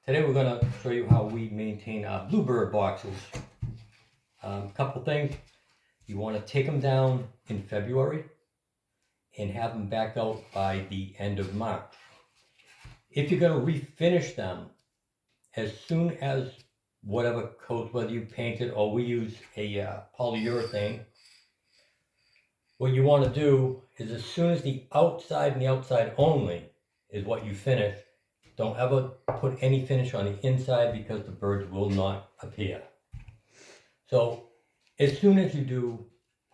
Today we're going to show you how we maintain our Bluebird boxes. Couple things. You want to take them down in February and have them back out by the end of March. If you're going to refinish them, as soon as whatever coat, whether you paint it or we use a polyurethane, what you want to do is as soon as the outside and the outside only is what you finish, don't ever put any finish on the inside because the birds will not appear. So as soon as you do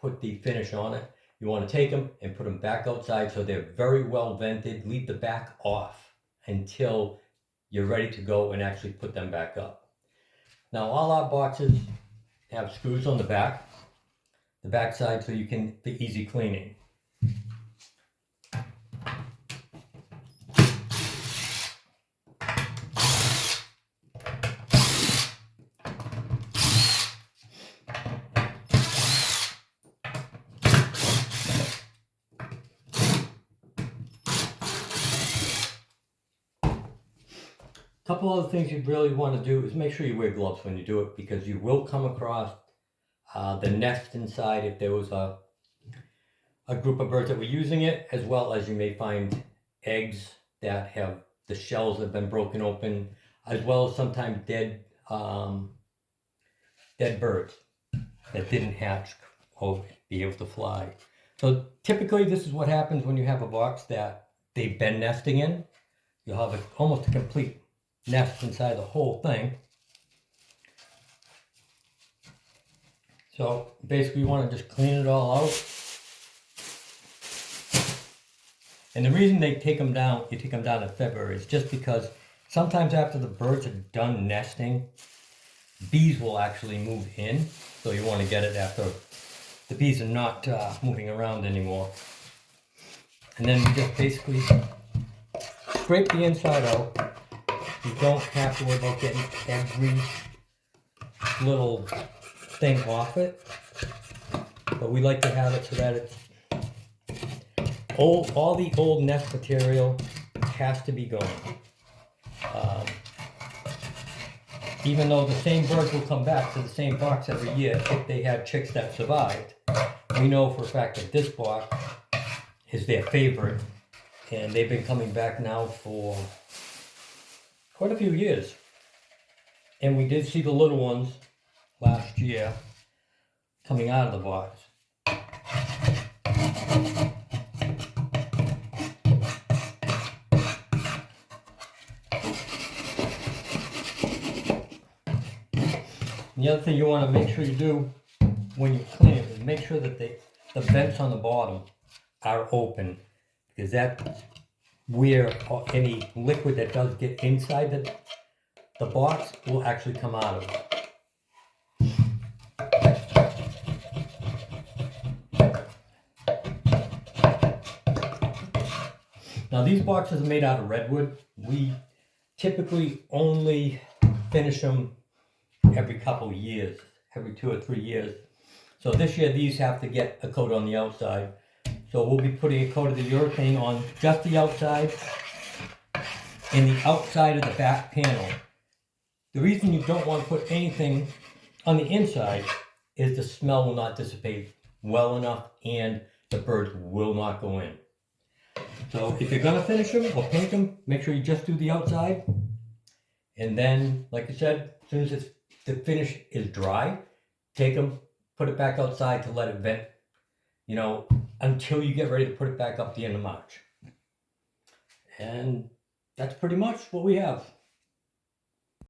put the finish on it, you want to take them and put them back outside so they're very well vented. Leave the back off until you're ready to go and actually put them back up. Now all our boxes have screws on the back side, so you can for easy cleaning. Couple other things you really want to do is make sure you wear gloves when you do it, because you will come across the nest inside if there was a group of birds that were using it, as well as you may find eggs that have the shells have been broken open, as well as sometimes dead birds that didn't hatch or be able to fly. So typically this is what happens when you have a box that they've been nesting in. You'll have almost a complete nest inside the whole thing. So basically you want to just clean it all out. And the reason you take them down in February is just because sometimes after the birds are done nesting, bees will actually move in. So you want to get it after the bees are not moving around anymore. And then you just basically scrape the inside out. You don't have to worry about getting every little thing off it, but we like to have it so that it's old. All the old nest material has to be gone. Even though the same birds will come back to the same box every year if they had chicks that survived, we know for a fact that this box is their favorite, and they've been coming back now for quite a few years. And we did see the little ones last year coming out of the box. And the other thing you want to make sure you do when you clean it is make sure that the vents on the bottom are open, because that's where any liquid that does get inside the box will actually come out of it. Now these boxes are made out of redwood. We typically only finish them every couple years, every 2 or 3 years. So this year these have to get a coat on the outside. So we'll be putting a coat of the urethane on just the outside and the outside of the back panel. The reason you don't want to put anything on the inside is the smell will not dissipate well enough and the birds will not go in. So if you're going to finish them or paint them, make sure you just do the outside. And then, like I said, as soon as the finish is dry, take them, put it back outside to let it vent, until you get ready to put it back up the end of March. And that's pretty much what we have.